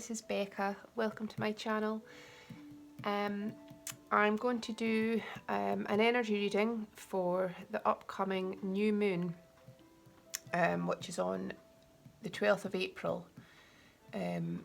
this is Becca. Welcome to my channel. I'm going to do an energy reading for the upcoming new moon, which is on the 12th of April, and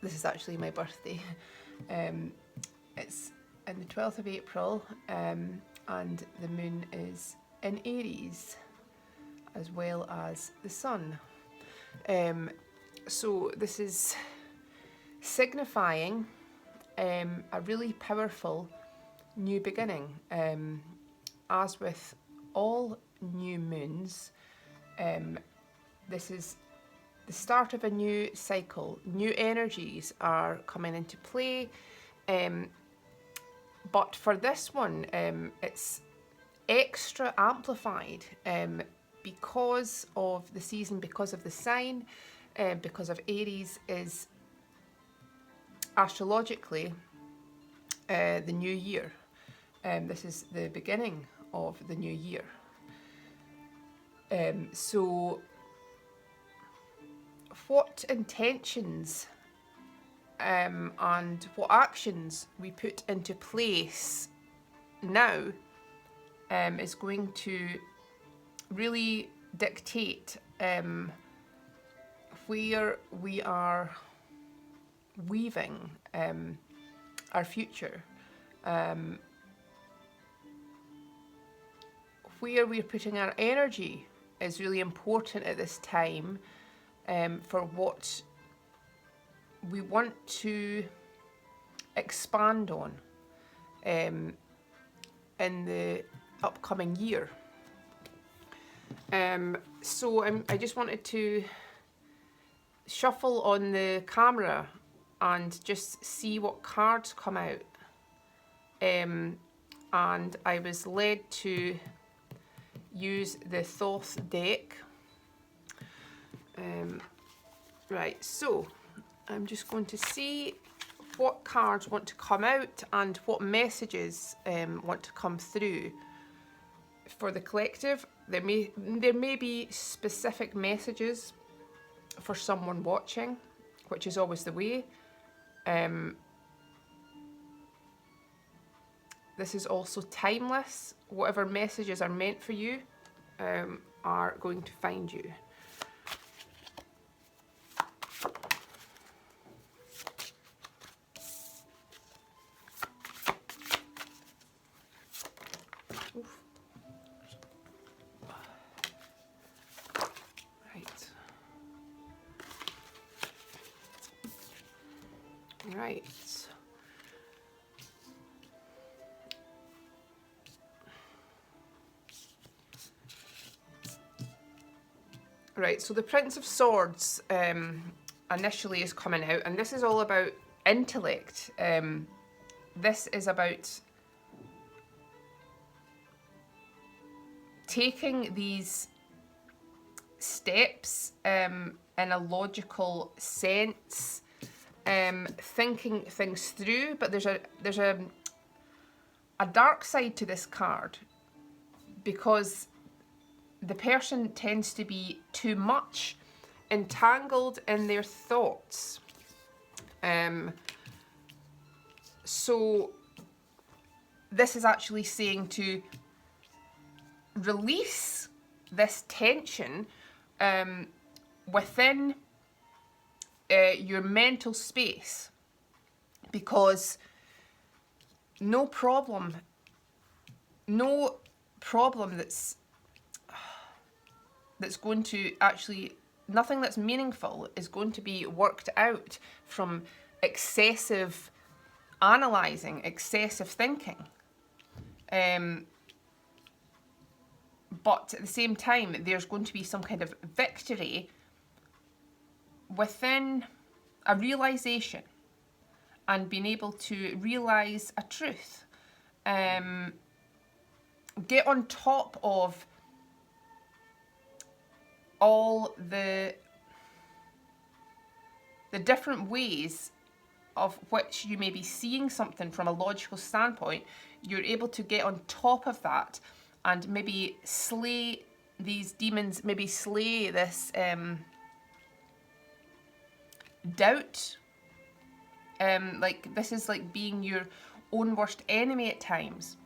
this is actually my birthday. It's on the 12th of April, and the moon is in Aries, as well as the sun. So this is signifying a really powerful new beginning. As with all new moons, this is the start of a new cycle. New energies are coming into play, but for this one, it's extra amplified because of the season, because of the sign, because of Aries is astrologically the new year. This is the beginning of the new year. So what intentions and what actions we put into place now is going to really dictate where we are weaving our future, where we're putting our energy is really important at this time for what we want to expand on in the upcoming year. So I just wanted to shuffle on the camera and just see what cards come out. And I was led to use the Thoth deck. Right, so I'm just going to see what cards want to come out and what messages want to come through for the collective. There may be specific messages for someone watching, which is always the way. This is also timeless. Whatever messages are meant for you are going to find you. Oof. Right. Right, so the Prince of Swords initially is coming out, and this is all about intellect. This is about taking these steps in a logical sense, thinking things through, but there's a dark side to this card, because the person tends to be too much entangled in their thoughts. So this is actually saying to release this tension within your mental space, because no problem that's going to actually, nothing that's meaningful is going to be worked out from excessive analysing, excessive thinking. But at the same time, there's going to be some kind of victory within a realisation and being able to realise a truth. Get on top of all the different ways of which you may be seeing something from a logical standpoint. You're able to get on top of that and maybe slay these demons, maybe slay this doubt. Like this is like being your own worst enemy at times.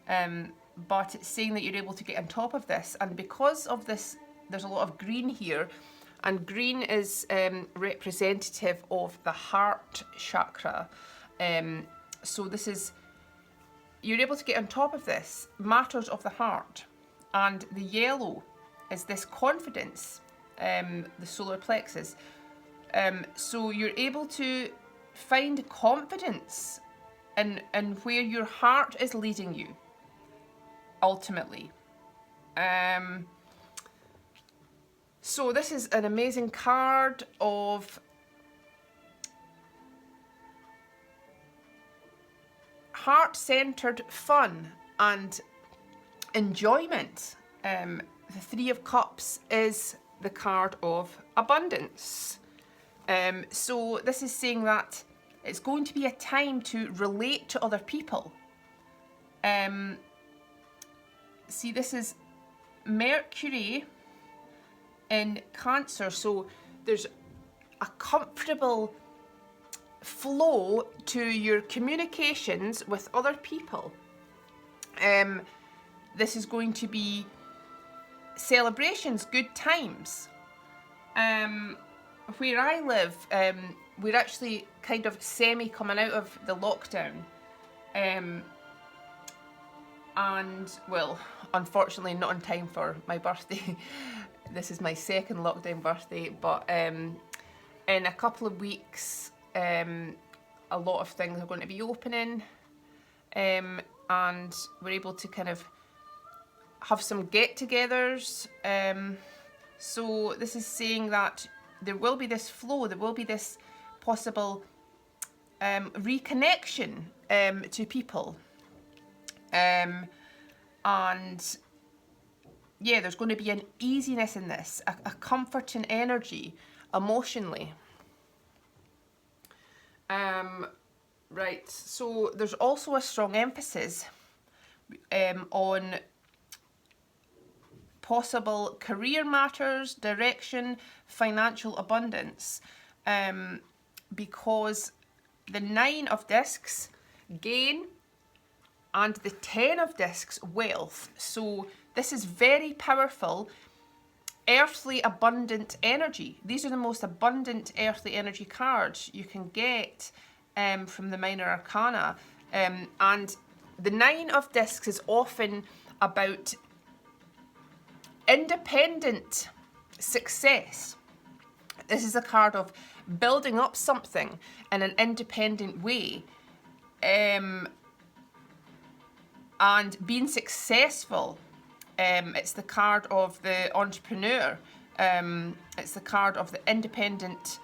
But it's saying that you're able to get on top of this. And because of this, there's a lot of green here. And green is representative of the heart chakra. So this is, you're able to get on top of this, matters of the heart. And the yellow is this confidence, the solar plexus. So you're able to find confidence in where your heart is leading you, ultimately. So this is an amazing card of heart-centered fun and enjoyment. The Three of Cups is the card of abundance. So this is saying that it's going to be a time to relate to other people. See, this is Mercury in Cancer, so there's a comfortable flow to your communications with other people. This is going to be celebrations, good times. Where I live, we're actually kind of semi coming out of the lockdown. And, well, unfortunately not in time for my birthday. This is my second lockdown birthday, but in a couple of weeks, a lot of things are going to be opening, and we're able to kind of have some get-togethers. So this is saying that there will be this flow, there will be this possible reconnection to people. And yeah, there's going to be an easiness in this, a comfort and energy emotionally. Right, so there's also a strong emphasis on possible career matters, direction, financial abundance, because the 9 of discs, gain, and the 10 of discs, wealth. So this is very powerful, earthly abundant energy. These are the most abundant earthly energy cards you can get from the minor arcana. And the 9 of discs is often about independent success. This is a card of building up something in an independent way. And being successful. It's the card of the entrepreneur. It's the card of the independent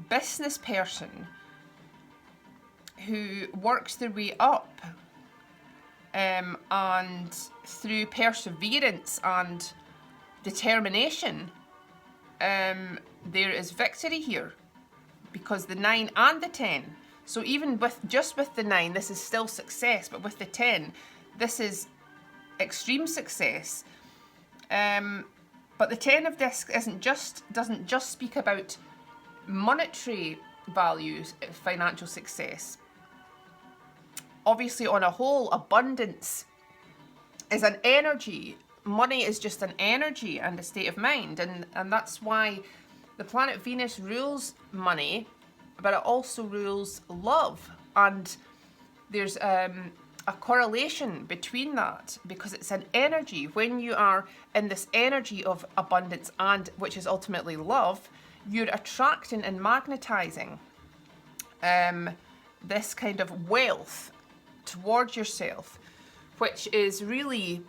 business person who works their way up, and through perseverance and determination, there is victory here, because the 9 and the 10. So even with the 9, this is still success, but with the 10, this is extreme success. But the 10 of discs doesn't just speak about monetary values, financial success. Obviously, on a whole, abundance is an energy. Money is just an energy and a state of mind, and that's why the planet Venus rules money, but it also rules love. And there's a correlation between that, because it's an energy. When you are in this energy of abundance, and which is ultimately love, you're attracting and magnetizing this kind of wealth towards yourself, which is really,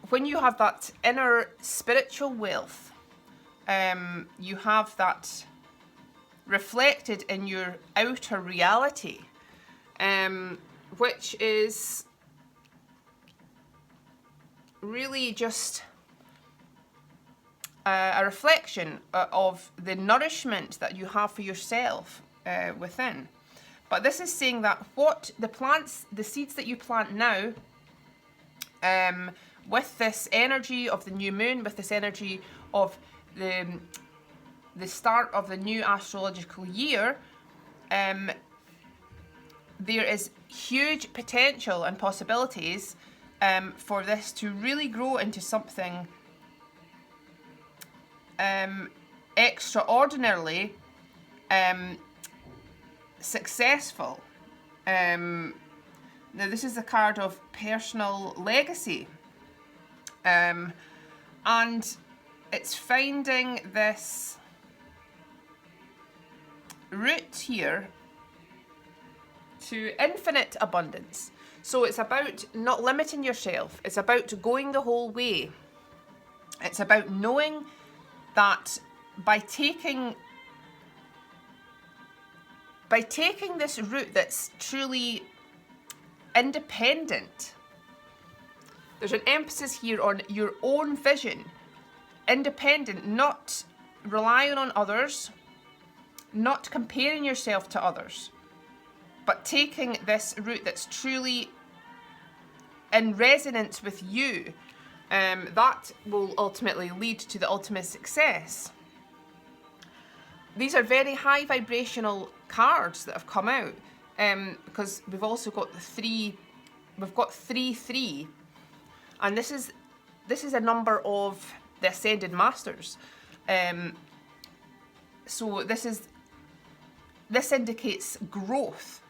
when you have that inner spiritual wealth, you have that reflected in your outer reality, which is really just a reflection of the nourishment that you have for yourself within. But this is saying that what the seeds that you plant now, with this energy of the new moon, with this energy of the start of the new astrological year, there is huge potential and possibilities for this to really grow into something extraordinarily successful. Now this is a card of personal legacy, and it's finding this route here to infinite abundance. So it's about not limiting yourself. It's about going the whole way. It's about knowing that by taking this route that's truly independent, there's an emphasis here on your own vision, independent, not relying on others, not comparing yourself to others, but taking this route that's truly in resonance with you. That will ultimately lead to the ultimate success. These are very high vibrational cards that have come out, because we've also got the 3. We've got 3-3, and this is a number of the Ascended Masters. So this indicates growth.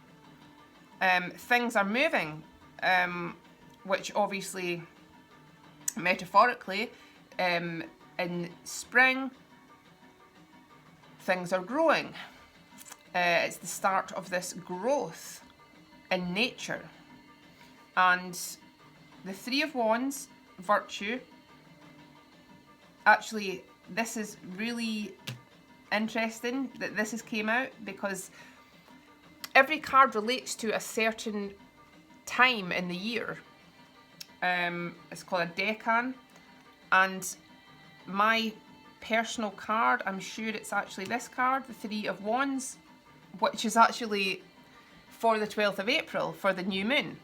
Things are moving, which obviously, metaphorically, in spring, things are growing. It's the start of this growth in nature. And the 3 of Wands, virtue, actually, this is really interesting that this has came out, because every card relates to a certain time in the year. It's called a decan, and my personal card, I'm sure it's actually this card, the 3 of Wands, which is actually for the 12th of April, for the new moon.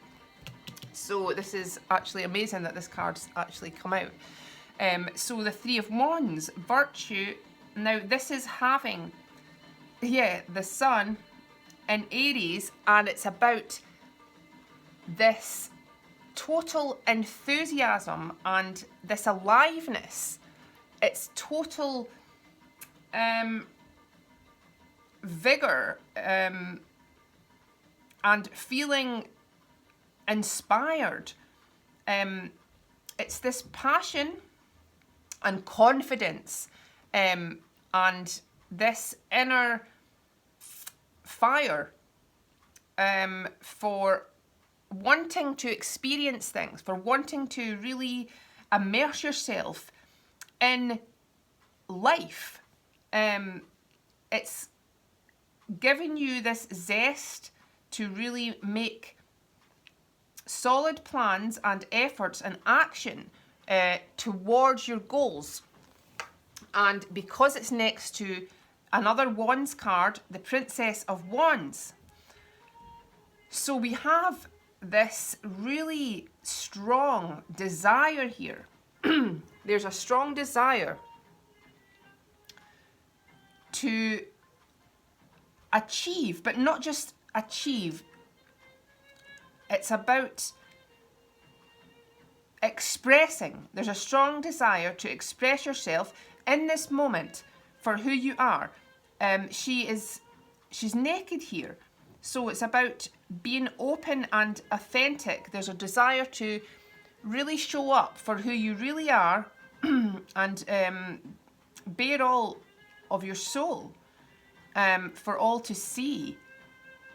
So this is actually amazing that this card's actually come out. So the 3 of Wands, virtue, now this is having, the sun in Aries, and it's about this total enthusiasm and this aliveness. It's total vigor and feeling inspired. It's this passion and confidence, and this inner fire for wanting to experience things, for wanting to really immerse yourself in life. It's giving you this zest to really make solid plans and efforts and action towards your goals. And because it's next to another Wands card, the Princess of Wands, so we have this really strong desire here. There's a strong desire to achieve, but not just achieve. It's about expressing. There's a strong desire to express yourself in this moment for who you are. She's naked here. So it's about being open and authentic. There's a desire to really show up for who you really are and bare all of your soul for all to see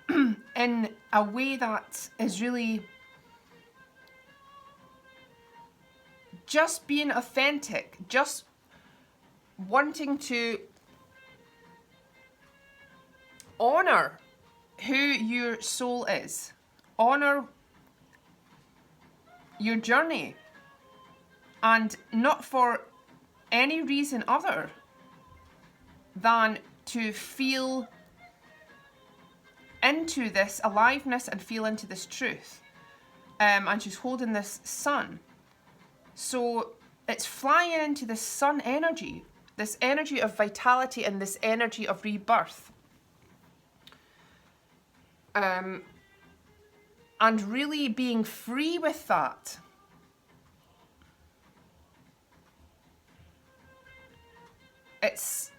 in a way that is really just being authentic, just wanting to honor who your soul is, honor your journey, and not for any reason other than to feel into this aliveness and feel into this truth. And she's holding this sun. So it's flying into the sun energy, this energy of vitality and this energy of rebirth. And really being free with that. It's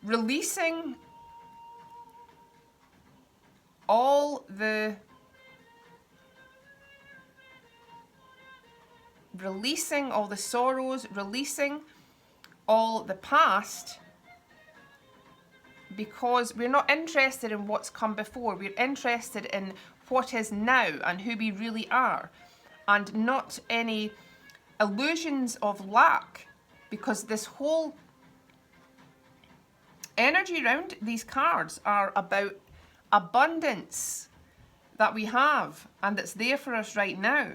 releasing all the sorrows, releasing all the past, because we're not interested in what's come before. We're interested in what is now and who we really are, and not any illusions of lack, because this whole energy around these cards are about abundance that we have and that's there for us right now.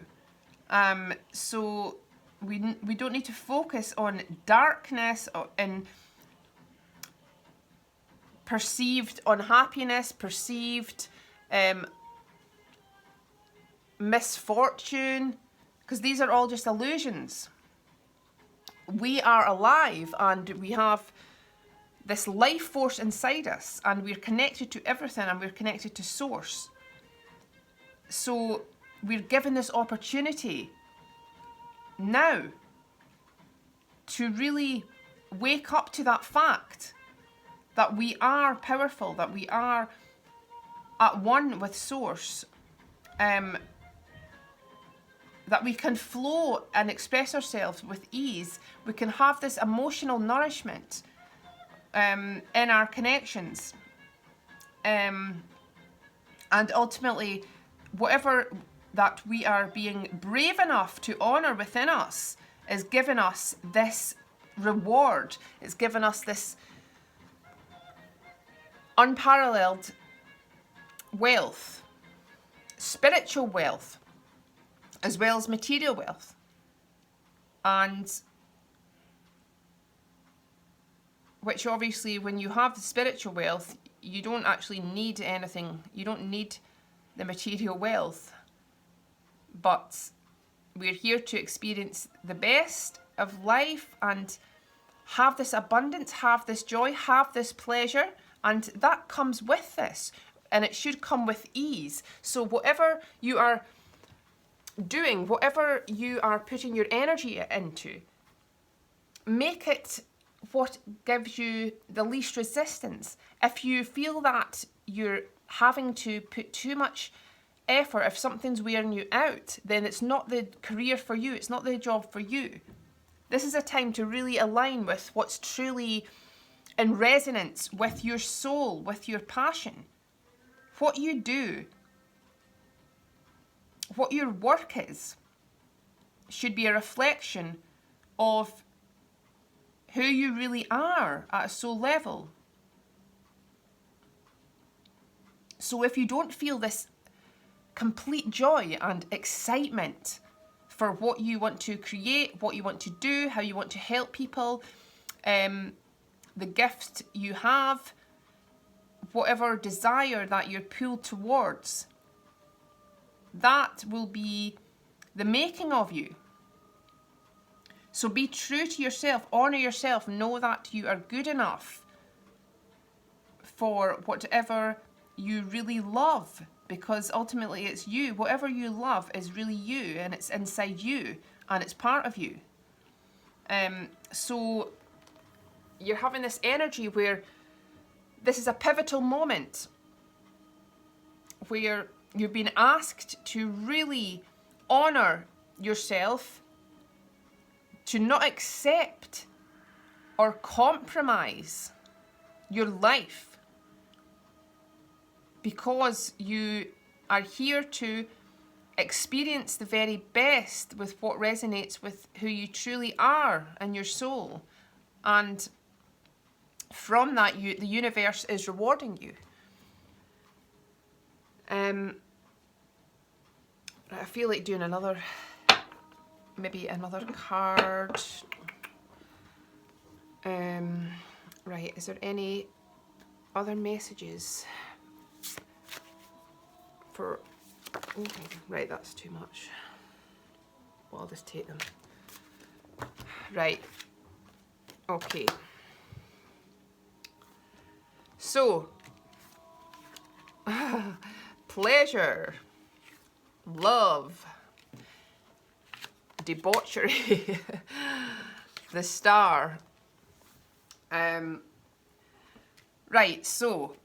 So we don't need to focus on darkness and perceived unhappiness, perceived misfortune, because these are all just illusions. We are alive and we have this life force inside us, and we're connected to everything, and we're connected to source. So we're given this opportunity now to really wake up to that fact that we are powerful, that we are at one with source, that we can flow and express ourselves with ease. We can have this emotional nourishment in our connections, and ultimately whatever that we are being brave enough to honor within us is giving us this reward. It's given us this unparalleled wealth, spiritual wealth, as well as material wealth. And which obviously, when you have the spiritual wealth, you don't actually need anything. You don't need the material wealth. But we're here to experience the best of life and have this abundance, have this joy, have this pleasure. And that comes with this. And it should come with ease. So whatever you are doing, whatever you are putting your energy into, make it what gives you the least resistance. If you feel that you're having to put too much effort, if something's wearing you out, then it's not the career for you, it's not the job for you. This is a time to really align with what's truly in resonance with your soul, with your passion. What you do, what your work is, should be a reflection of who you really are at a soul level. So if you don't feel this complete joy and excitement for what you want to create, what you want to do, how you want to help people, the gift you have, whatever desire that you're pulled towards, that will be the making of you. So be true to yourself, honour yourself, know that you are good enough for whatever you really love, because ultimately it's you. Whatever you love is really you, and it's inside you, and it's part of you. So you're having this energy where this is a pivotal moment where you've been asked to really honour yourself, to not accept or compromise your life, because you are here to experience the very best with what resonates with who you truly are and your soul. And from that, the universe is rewarding you. I feel like doing maybe another card. Right, is there any other messages for... Right, that's too much. Well, I'll just take them. Right. Okay. So, pleasure, love, debauchery, the star. Right, so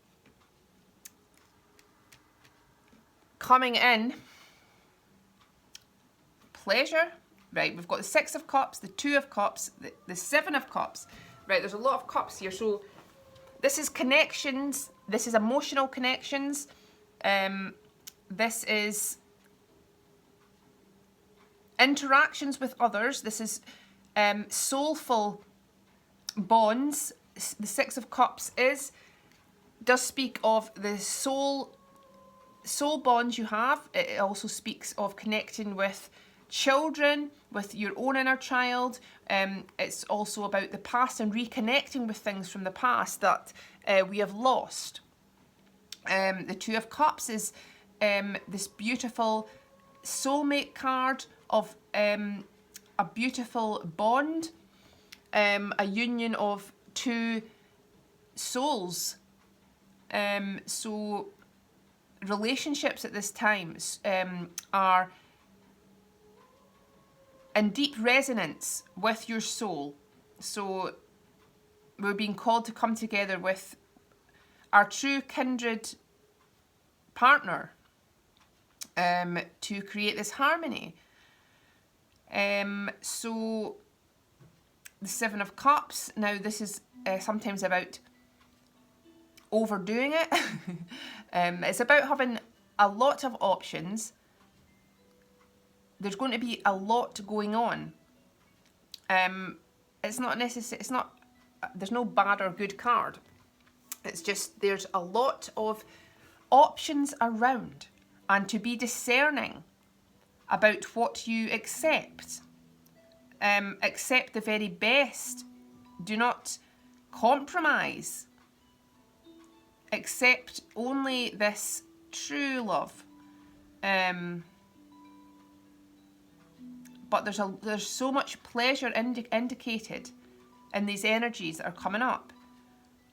coming in, pleasure. Right, we've got the Six of Cups, the Two of Cups, the Seven of Cups. Right, there's a lot of cups here. So this is connections. This is emotional connections. This is interactions with others. This is soulful bonds. The Six of Cups does speak of the soul bonds you have. It also speaks of connecting with children, with your own inner child. It's also about the past and reconnecting with things from the past that we have lost. The Two of Cups is this beautiful soulmate card of a beautiful bond, a union of two souls. So relationships at this time are in deep resonance with your soul. So we're being called to come together with our true kindred partner to create this harmony. So the Seven of Cups, now this is sometimes about overdoing it. It's about having a lot of options. There's going to be a lot going on. It's not necessary. It's not. There's no bad or good card. It's just there's a lot of options around, and to be discerning about what you accept. Accept the very best. Do not compromise. Accept only this true love. But there's so much pleasure indicated in these energies that are coming up.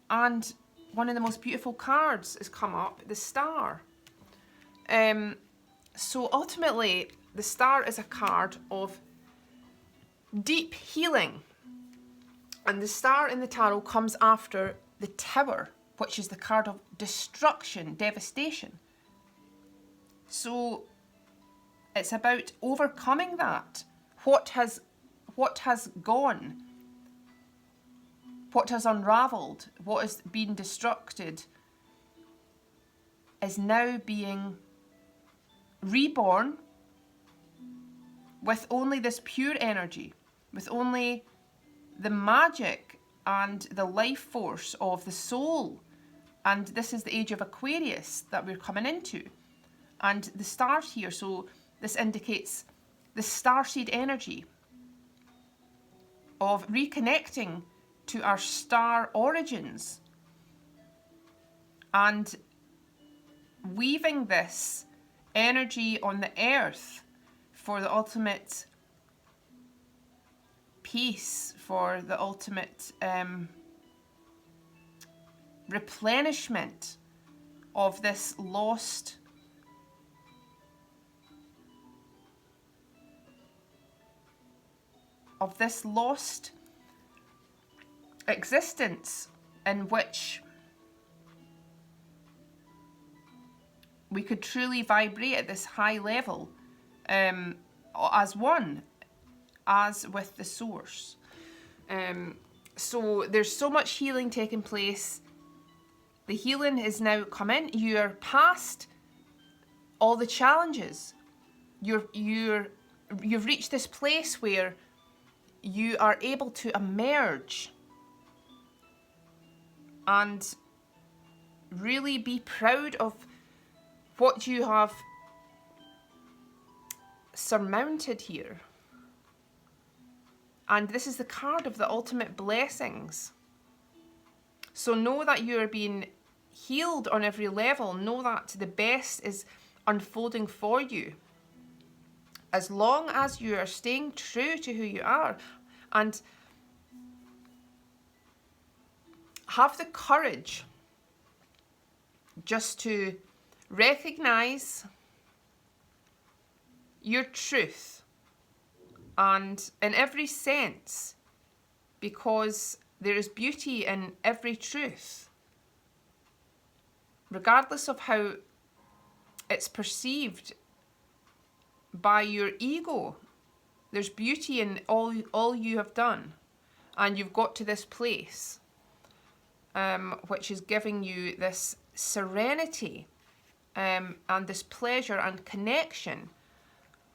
And one of the most beautiful cards has come up, the Star. So ultimately, the Star is a card of deep healing. And the Star in the tarot comes after the Tower, which is the card of destruction, devastation. So it's about overcoming that. What has gone, what has unravelled, what has been destructed is now being reborn with only this pure energy, with only the magic and the life force of the soul. And this is the age of Aquarius that we're coming into. And the star here, so this indicates the starseed energy of reconnecting to our star origins and weaving this energy on the earth for the ultimate peace, for the ultimate replenishment of this lost existence in which we could truly vibrate at this high level as one, as with the source. So there's so much healing taking place. The healing is now come in. You're past all the challenges. You've reached this place where you are able to emerge and really be proud of what you have surmounted here. And this is the card of the ultimate blessings. So know that you are being healed on every level. Know that the best is unfolding for you, as long as you are staying true to who you are. And have the courage just to recognize your truth, and in every sense, because there is beauty in every truth, regardless of how it's perceived by your ego. There's beauty in all you have done, and you've got to this place, which is giving you this serenity, and this pleasure and connection.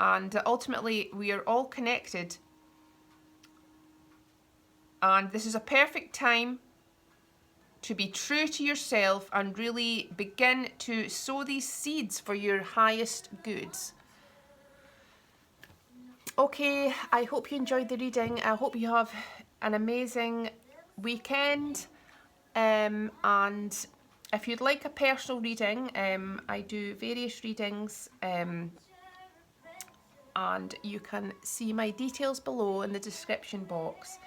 And ultimately, we are all connected, and this is a perfect time to be true to yourself and really begin to sow these seeds for your highest goods. Okay, I hope you enjoyed the reading. I hope you have an amazing weekend. And if you'd like a personal reading, I do various readings, and you can see my details below in the description box.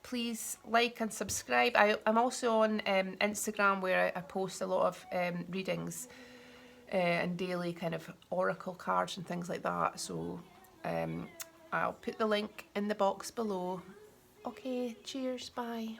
Please like and subscribe. I'm also on Instagram, where I post a lot of readings and daily kind of oracle cards and things like that. So I'll put the link in the box below. Okay, cheers, bye.